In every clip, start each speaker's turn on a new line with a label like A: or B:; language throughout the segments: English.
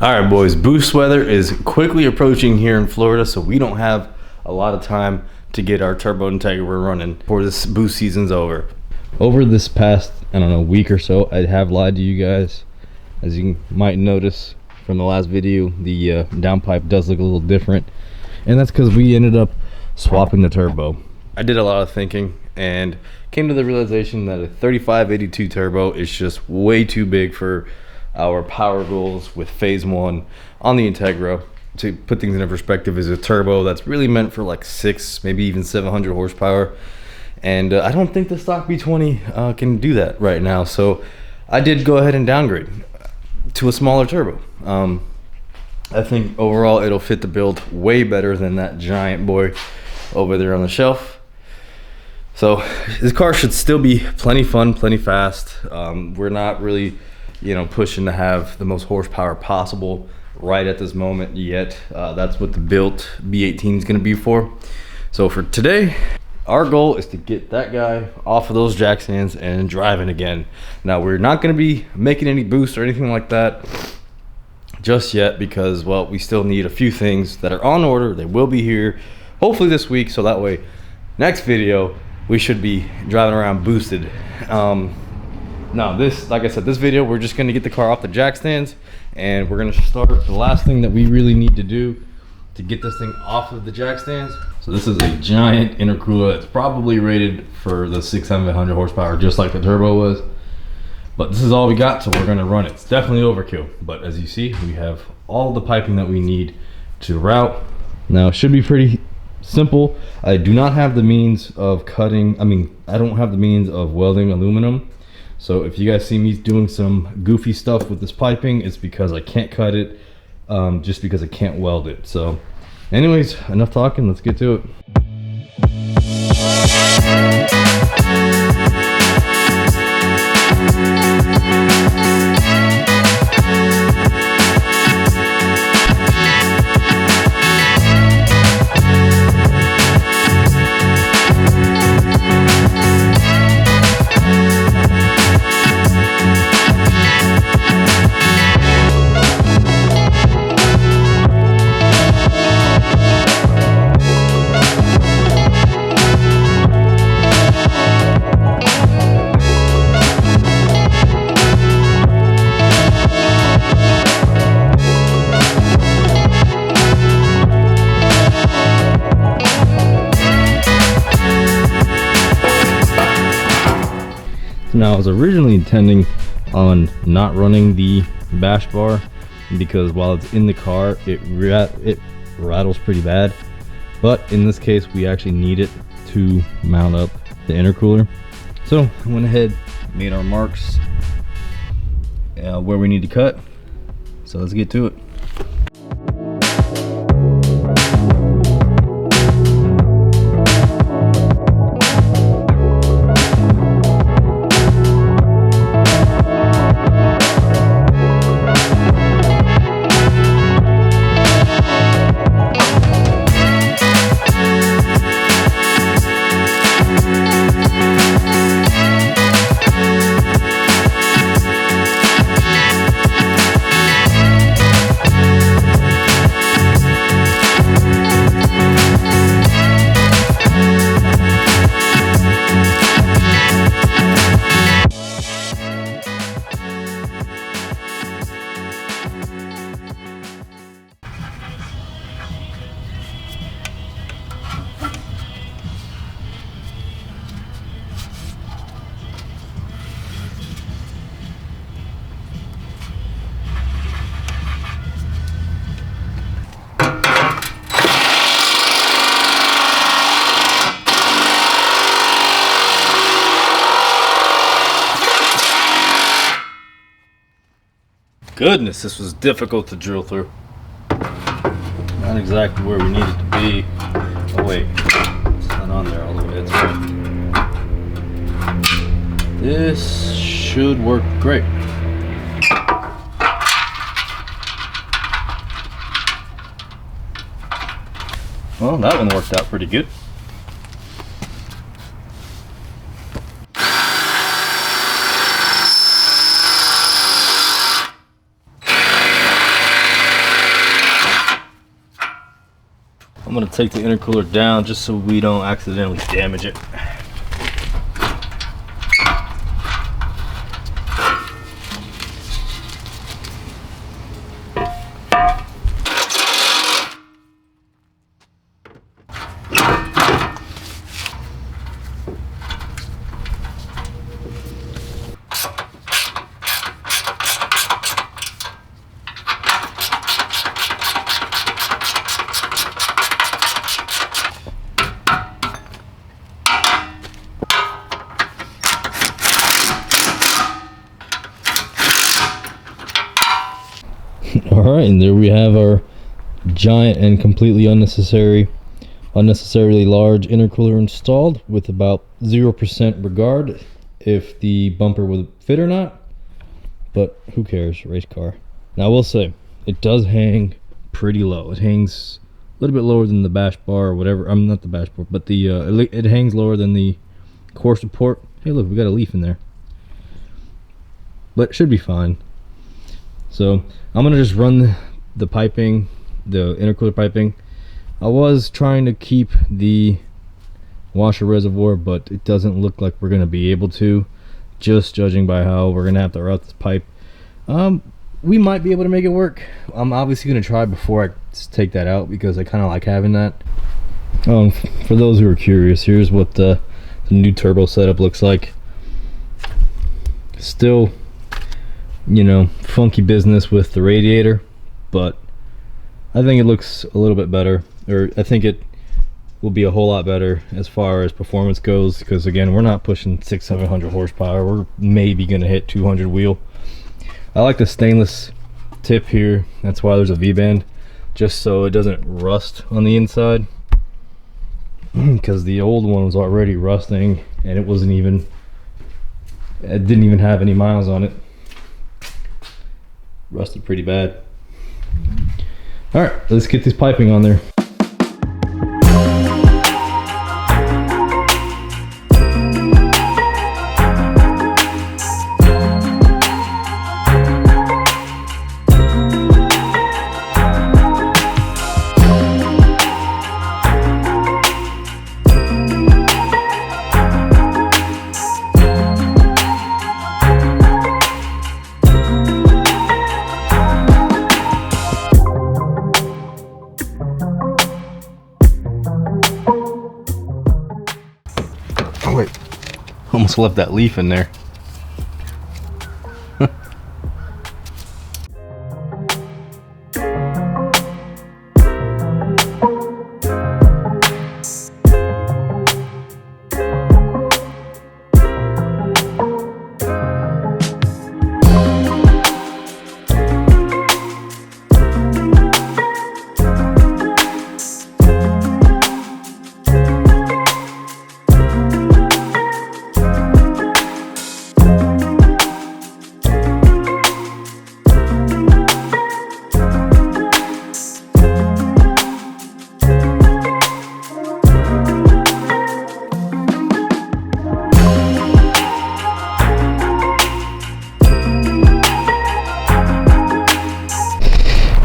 A: All right, boys, boost weather is quickly approaching here in Florida, so we don't have a lot of time to get our turbo Intercooler running before this boost season's over. Over this past, I don't know, week or so, I have lied to you guys. As you might notice from the last video, the downpipe does look a little different, and that's because we ended up swapping the turbo. I did a lot of thinking and came to the realization that a 3582 turbo is just way too big for our power goals with phase one on the Integra. To put things into perspective, is a turbo that's really meant for like 6, maybe even 700 horsepower, and I don't think the stock B20 can do that right now. So I did go ahead and downgrade to a smaller turbo. I think overall it'll fit the build way better than that giant boy over there on the shelf. So this car should still be plenty fun, plenty fast. We're not really, pushing to have the most horsepower possible right at this moment yet. That's what the built B18 is going to be for. So for today, our goal is to get that guy off of those jack stands and driving again. Now, we're not going to be making any boosts or anything like that just yet because, well, we still need a few things that are on order. They will be here hopefully this week, so that way next video we should be driving around boosted. Now this, like I said, this video we're just going to get the car off the jack stands, and we're going to start the last thing that we really need to do to get this thing off of the jack stands. So this is a giant intercooler. It's probably rated for the 600-700 horsepower, just like the turbo was. But this is all we got, so we're going to run it. It's definitely overkill, but as you see, we have all the piping that we need to route. Now it should be pretty simple. I do not have the means of cutting. I don't have the means of welding aluminum. So if you guys see me doing some goofy stuff with this piping, it's because I can't cut it, just because I can't weld it. So anyways, enough talking, let's get to it. Now, I was originally intending on not running the bash bar because while it's in the car, it rattles pretty bad. But in this case, we actually need it to mount up the intercooler. So I went ahead, made our marks where we need to cut. So let's get to it. Goodness, this was difficult to drill through. Not exactly where we need it to be. Oh wait, it's not on there all the way. That's right. This should work great. Well, that one worked out pretty good. I'm gonna take the intercooler down just so we don't accidentally damage it. All right, and there we have our giant and completely unnecessarily large intercooler installed with about 0% regard if the bumper would fit or not, but who cares, race car. Now I will say it does hang pretty low. It hangs a little bit lower than the bash bar or whatever. I'm not the bash bar, but the it hangs lower than the core support. Hey look, we got a leaf in there, but it should be fine. So I'm gonna just run the piping, the intercooler piping. I was trying to keep the washer reservoir, but it doesn't look like we're gonna be able to, just judging by how we're gonna have to route this pipe. We might be able to make it work. I'm obviously gonna try before I take that out because I kind of like having that. For those who are curious, here's what the new turbo setup looks like. Still, you know, funky business with the radiator, but I think it looks a little bit better, or I think it will be a whole lot better as far as performance goes, because again, we're not pushing 600-700 horsepower. We're maybe gonna hit 200 wheel. I like the stainless tip here. That's why there's a V-band, just so it doesn't rust on the inside, because the old one was already rusting and it didn't even have any miles on it. Rusted pretty bad. All right, let's get this piping on there. Wait, almost left that leaf in there.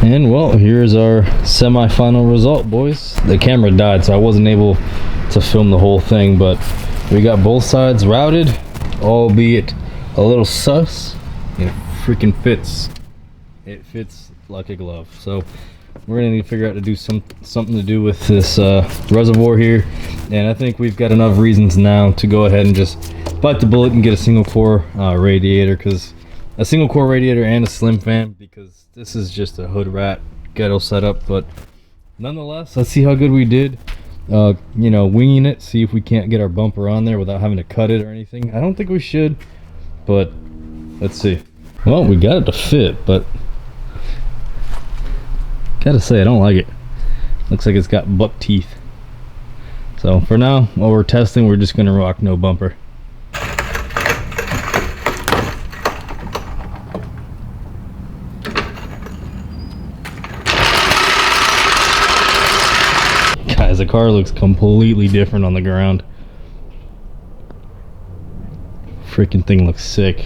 A: And well, here's our semi-final result, boys. The camera died, so I wasn't able to film the whole thing, but we got both sides routed, albeit a little sus. It freaking fits. It fits like a glove. So we're gonna need to figure out to do something to do with this reservoir here, and I think we've got enough reasons now to go ahead and just bite the bullet and get a single core radiator, because a single core radiator and a slim fan, because this is just a hood rat ghetto setup. But nonetheless, let's see how good we did. You know, winging it, see if we can't get our bumper on there without having to cut it or anything. I don't think we should, but let's see. Well, we got it to fit, but gotta say, I don't like it. Looks like it's got buck teeth. So for now, while we're testing, we're just gonna rock no bumper. Guys, the car looks completely different on the ground. Freaking thing looks sick.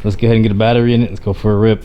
A: Let's go ahead and get a battery in it. Let's go for a rip.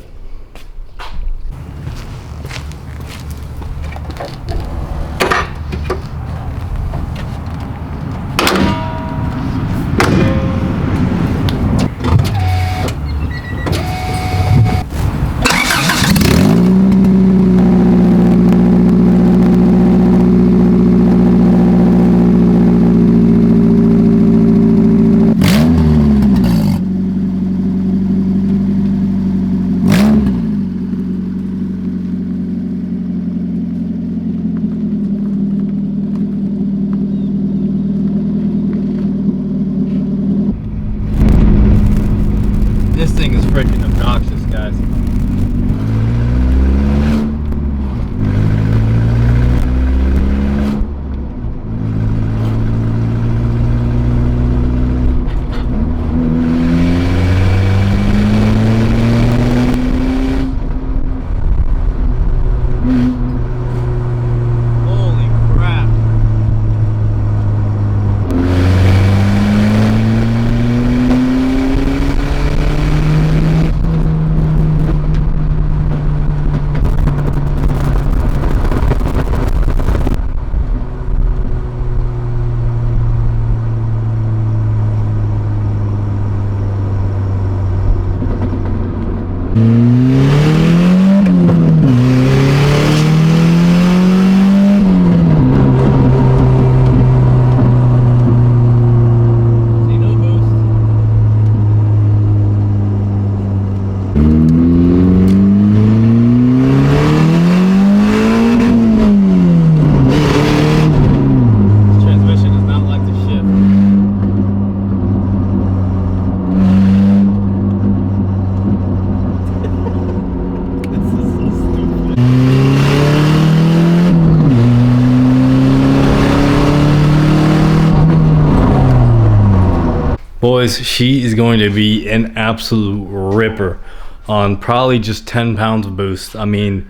A: Boys, she is going to be an absolute ripper on probably just 10 pounds of boost. I mean,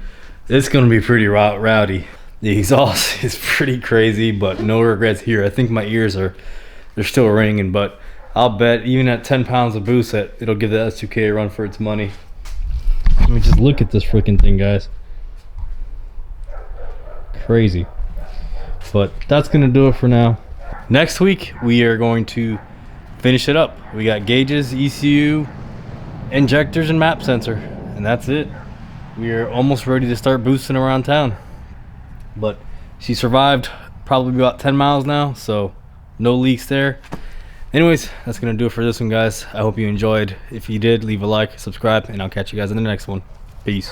A: it's going to be pretty rowdy. The exhaust is pretty crazy, but no regrets here. I think my ears they're still ringing, but I'll bet even at 10 pounds of boost that it'll give the S2K a run for its money. Let me just look at this freaking thing, guys. Crazy. But that's going to do it for now. Next week, we are going to finish it up. We got gauges, ECU, injectors, and map sensor, and that's it. We are almost ready to start boosting around town. But she survived probably about 10 miles now, so no leaks there. Anyways, that's gonna do it for this one, guys. I hope you enjoyed. If you did, leave a like, subscribe, and I'll catch you guys in the next one. Peace.